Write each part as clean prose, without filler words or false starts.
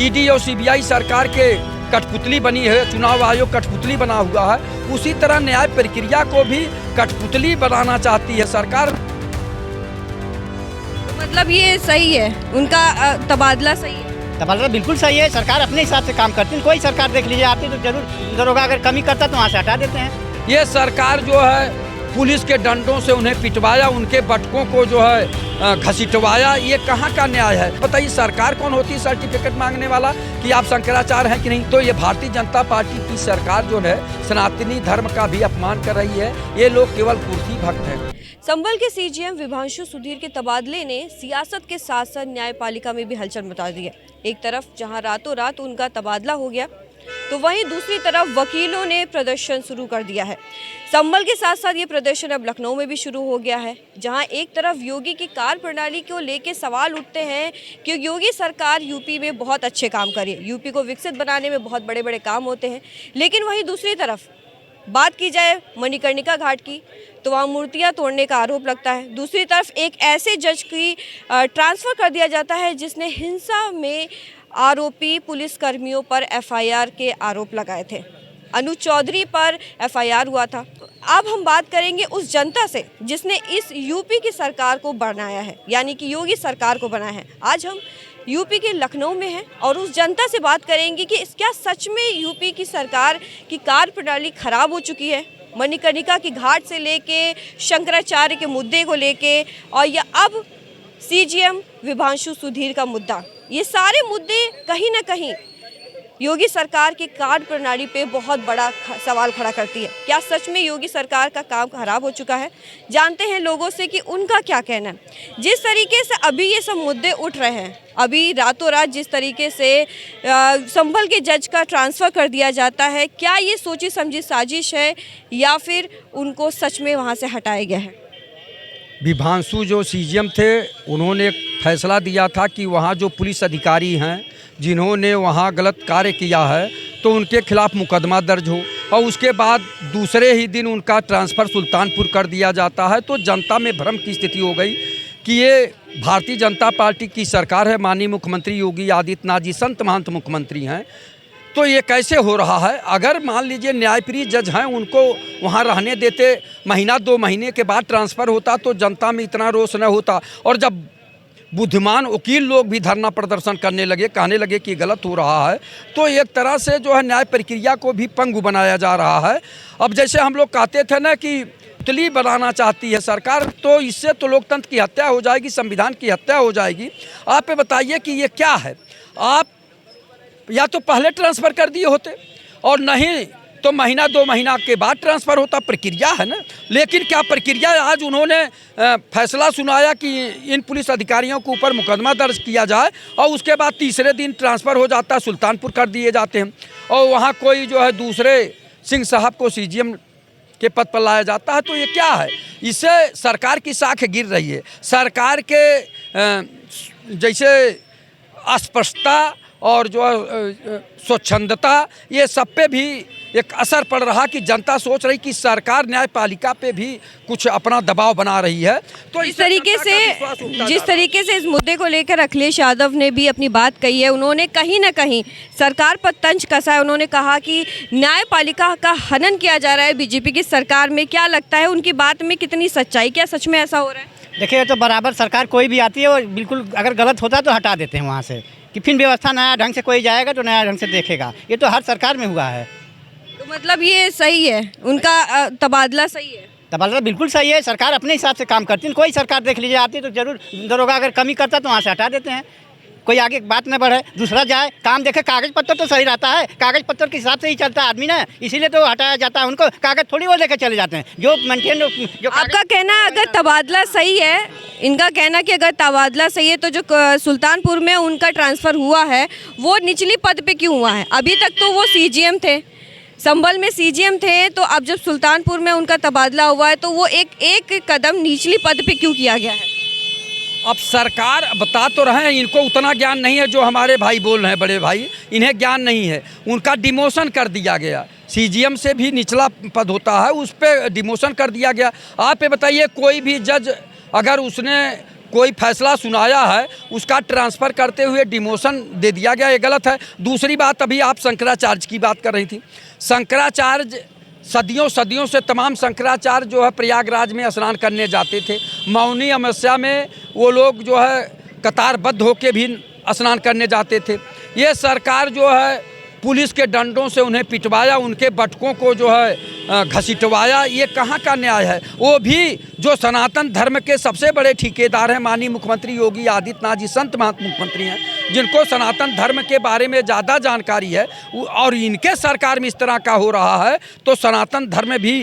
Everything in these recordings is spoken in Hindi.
ईडी और सीबीआई सरकार के कठपुतली बनी है, चुनाव आयोग कठपुतली बना हुआ है, उसी तरह न्याय प्रक्रिया को भी कठपुतली बनाना चाहती है सरकार। मतलब ये सही है, उनका तबादला सही है? तबादला बिल्कुल सही है। सरकार अपने हिसाब से काम करती है। कोई सरकार देख लीजिए आती तो जरूर दरोगा अगर कमी करता तो वहाँ से हटा देते हैं। ये सरकार जो है पुलिस के डंडों से उन्हें पिटवाया, उनके बटकों को जो है घसीटवाया, ये कहाँ का न्याय है? बताइए, सरकार कौन होती है सर्टिफिकेट मांगने वाला कि आप शंकराचार्य हैं कि नहीं? तो ये भारतीय जनता पार्टी की सरकार जो है सनातनी धर्म का भी अपमान कर रही है। ये लोग केवल कुर्सी भक्त हैं। संभल के सीजीएम विभांशु सुधीर के तबादले ने सियासत के साथ साथ न्यायपालिका में भी हलचल मचा दी है। एक तरफ जहां रातों रात उनका तबादला हो गया, तो वहीं दूसरी तरफ वकीलों ने प्रदर्शन शुरू कर दिया है। संभल के साथ साथ ये प्रदर्शन अब लखनऊ में भी शुरू हो गया है, जहां एक तरफ योगी की कार्यप्रणाली को लेकर सवाल उठते हैं कि योगी सरकार यूपी में बहुत अच्छे काम कर रही है, यूपी को विकसित बनाने में बहुत बड़े बड़े काम होते हैं, लेकिन वहीं दूसरी तरफ बात की जाए मणिकर्णिका घाट की तो वहाँ मूर्तियाँ तोड़ने का आरोप लगता है। दूसरी तरफ एक ऐसे जज की ट्रांसफ़र कर दिया जाता है जिसने हिंसा में आरोपी पुलिसकर्मियों पर एफआईआर के आरोप लगाए थे। अनु चौधरी पर एफआईआर हुआ था। अब हम बात करेंगे उस जनता से जिसने इस यूपी की सरकार को बनाया है, यानी कि योगी सरकार को बनाया है। आज हम यूपी के लखनऊ में हैं और उस जनता से बात करेंगे कि क्या सच में यूपी की सरकार की कार्यप्रणाली खराब हो चुकी है। मणिकर्णिका की घाट से लेके शंकराचार्य के मुद्दे को लेके और या अब सीजीएम विभांशु सुधीर का मुद्दा, ये सारे मुद्दे कहीं ना कहीं योगी सरकार की कार्यप्रणाली पे बहुत बड़ा सवाल खड़ा करती है। क्या सच में योगी सरकार का काम खराब हो चुका है? जानते हैं लोगों से कि उनका क्या कहना है। जिस तरीके से अभी ये सब मुद्दे उठ रहे हैं, अभी रातों रात जिस तरीके से संभल के जज का ट्रांसफ़र कर दिया जाता है, क्या ये सोची समझी साजिश है या फिर उनको सच में वहाँ से हटाया गया है? विभांशु जो सीजीएम थे, उन्होंने एक फैसला दिया था कि वहाँ जो पुलिस अधिकारी हैं जिन्होंने वहाँ गलत कार्य किया है तो उनके खिलाफ मुकदमा दर्ज हो, और उसके बाद दूसरे ही दिन उनका ट्रांसफ़र सुल्तानपुर कर दिया जाता है। तो जनता में भ्रम की स्थिति हो गई कि ये भारतीय जनता पार्टी की सरकार है, माननीय मुख्यमंत्री योगी आदित्यनाथ जी संत महंत मुख्यमंत्री हैं, तो ये कैसे हो रहा है? अगर मान लीजिए न्यायप्रिय जज हैं, उनको वहाँ रहने देते, महीना 2 महीने के बाद ट्रांसफ़र होता तो जनता में इतना रोष न होता। और जब बुद्धिमान वकील लोग भी धरना प्रदर्शन करने लगे, कहने लगे कि गलत हो रहा है, तो एक तरह से जो है न्याय प्रक्रिया को भी पंगु बनाया जा रहा है। अब जैसे हम लोग कहते थे ना कि पुतली बनाना चाहती है सरकार, तो इससे तो लोकतंत्र की हत्या हो जाएगी, संविधान की हत्या हो जाएगी। आप बताइए कि ये क्या है? आप या तो पहले ट्रांसफ़र कर दिए होते, और नहीं तो महीना 2 महीना के बाद ट्रांसफ़र होता। प्रक्रिया है ना। लेकिन क्या प्रक्रिया? आज उन्होंने फैसला सुनाया कि इन पुलिस अधिकारियों के ऊपर मुकदमा दर्ज किया जाए, और उसके बाद तीसरे दिन ट्रांसफ़र हो जाता है, सुल्तानपुर कर दिए जाते हैं, और वहाँ कोई जो है दूसरे सिंह साहब को सीजीएम के पद पर लाया जाता है। तो ये क्या है? इससे सरकार की साख गिर रही है। सरकार के जैसे अस्पष्टता और जो स्वच्छंदता, ये सब पे भी एक असर पड़ रहा कि जनता सोच रही कि सरकार न्यायपालिका पे भी कुछ अपना दबाव बना रही है। तो जिस तरीके से इस मुद्दे को लेकर अखिलेश यादव ने भी अपनी बात कही है, उन्होंने कहीं ना कहीं सरकार पर तंज कसा है। उन्होंने कहा कि न्यायपालिका का हनन किया जा रहा है बीजेपी की सरकार में। क्या लगता है उनकी बात में कितनी सच्चाई? क्या सच में ऐसा हो रहा है? देखिए, तो बराबर सरकार कोई भी आती है और बिल्कुल अगर गलत होता तो हटा देते हैं वहाँ से, कि फिर व्यवस्था नया ढंग से कोई जाएगा तो नया ढंग से देखेगा। ये तो हर सरकार में हुआ है। तो मतलब ये सही है, उनका तबादला सही है? तबादला बिल्कुल सही है। सरकार अपने हिसाब से काम करती है। कोई सरकार देख लीजिए आती तो जरूर दरोगा अगर कमी करता तो वहाँ से हटा देते हैं। कोई आगे बात न बढ़े, दूसरा जाए, काम देखे। कागज पत्तर तो सही रहता है, कागज पत्तर के हिसाब से ही चलता है आदमी ना, इसीलिए तो हटाया जाता है उनको। कागज थोड़ी वो लेकर चले जाते हैं जो मेंटेन जो। आपका कहना है अगर तबादला सही है, इनका कहना कि अगर तबादला सही है तो जो सुल्तानपुर में उनका ट्रांसफ़र हुआ है वो निचली पद पे क्यों हुआ है? अभी तक तो वो सीजीएम थे, संभल में सीजीएम थे, तो अब जब सुल्तानपुर में उनका तबादला हुआ है तो वो एक कदम निचली पद पे क्यों किया गया है? अब सरकार बता तो रहे हैं, इनको उतना ज्ञान नहीं है जो हमारे भाई बोल रहे हैं, बड़े भाई, इन्हें ज्ञान नहीं है। उनका डिमोशन कर दिया गया, सीजीएम से भी निचला पद होता है, उस पर डिमोशन कर दिया गया। आप ये बताइए, कोई भी जज अगर उसने कोई फैसला सुनाया है उसका ट्रांसफ़र करते हुए डिमोशन दे दिया गया, ये गलत है। दूसरी बात, अभी आप शंकराचार्य की बात कर रही थी। शंकराचार्य सदियों से तमाम शंकराचार्य जो है प्रयागराज में स्नान करने जाते थे। मौनी अमावस्या में वो लोग जो है कतारबद्ध होके भी स्नान करने जाते थे। ये सरकार जो है पुलिस के डंडों से उन्हें पिटवाया, उनके बटकों को जो है घसीटवाया, ये कहाँ का न्याय है? वो भी जो सनातन धर्म के सबसे बड़े ठेकेदार हैं, माननीय मुख्यमंत्री योगी आदित्यनाथ जी, संत महंत मुख्यमंत्री हैं, जिनको सनातन धर्म के बारे में ज़्यादा जानकारी है, और इनके सरकार में इस तरह का हो रहा है तो सनातन धर्म भी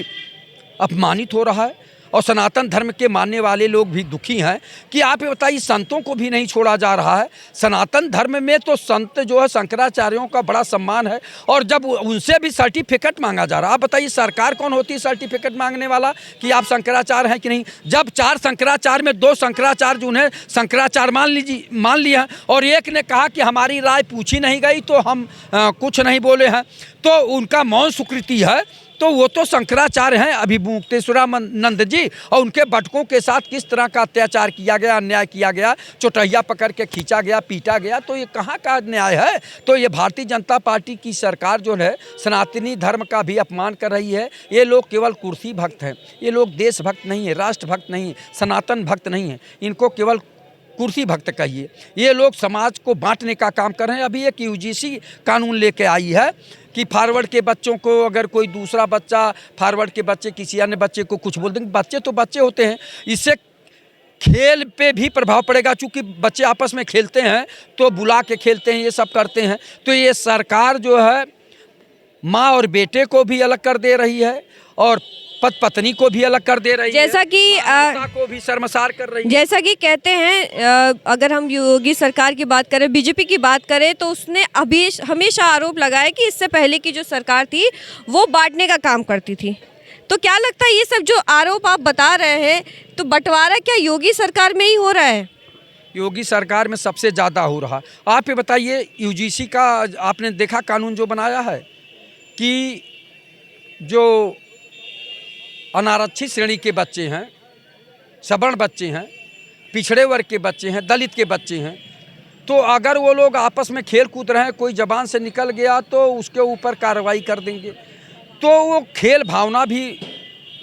अपमानित हो रहा है। और सनातन धर्म के मानने वाले लोग भी दुखी हैं कि आप ये बताइए, संतों को भी नहीं छोड़ा जा रहा है। सनातन धर्म में तो संत जो है शंकराचार्यों का बड़ा सम्मान है, और जब उनसे भी सर्टिफिकेट मांगा जा रहा है, आप बताइए सरकार कौन होती है सर्टिफिकेट मांगने वाला कि आप शंकराचार्य हैं कि नहीं? जब 4 शंकराचार्य में 2 शंकराचार्य उन्हें शंकराचार्य मान लिया है, और एक ने कहा कि हमारी राय पूछी नहीं गई तो हम कुछ नहीं बोले हैं, तो उनका मौन स्वीकृति है। तो वो तो शंकराचार्य हैं, अभी मुक्तेश्वरानंद जी, और उनके बटकों के साथ किस तरह का अत्याचार किया गया, अन्याय किया गया, चौटहिया पकड़ के खींचा गया, पीटा गया, तो ये कहाँ का न्याय है? तो ये भारतीय जनता पार्टी की सरकार जो है सनातनी धर्म का भी अपमान कर रही है। ये लोग केवल कुर्सी भक्त हैं, ये लोग देशभक्त नहीं है, राष्ट्रभक्त नहीं है, सनातन भक्त नहीं है, इनको केवल कुर्सी भक्त कहिए। ये लोग समाज को बांटने का काम कर रहे हैं। अभी एक यूजीसी कानून लेके आई है कि फॉरवर्ड के बच्चों को अगर कोई दूसरा बच्चा फॉरवर्ड के बच्चे किसी अन्य बच्चे को कुछ बोल देंगे, बच्चे तो बच्चे होते हैं, इससे खेल पे भी प्रभाव पड़ेगा। चूँकि बच्चे आपस में खेलते हैं तो बुला के खेलते हैं, ये सब करते हैं। तो ये सरकार जो है माँ और बेटे को भी अलग कर दे रही है, और पत्नी को भी अलग कर दे रही है, जैसा कि को भी शर्मसार कर रही है। जैसा कि कहते हैं, अगर हम योगी सरकार की बात करें, बीजेपी की बात करें, तो उसने अभी हमेशा आरोप लगाया कि इससे पहले की जो सरकार थी वो बांटने का काम करती थी। तो क्या लगता है ये सब जो आरोप आप बता रहे हैं, तो बंटवारा क्या योगी सरकार में ही हो रहा है? योगी सरकार में सबसे ज़्यादा हो रहा। आप ये बताइए, यूजीसी का आपने देखा कानून जो बनाया है कि जो अनारक्षित श्रेणी के बच्चे हैं, सवर्ण बच्चे हैं, पिछड़े वर्ग के बच्चे हैं, दलित के बच्चे हैं, तो अगर वो लोग आपस में खेल कूद रहे हैं, कोई जबान से निकल गया तो उसके ऊपर कार्रवाई कर देंगे, तो वो खेल भावना भी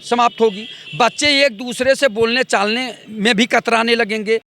समाप्त होगी। बच्चे एक दूसरे से बोलने चालने में भी कतराने लगेंगे,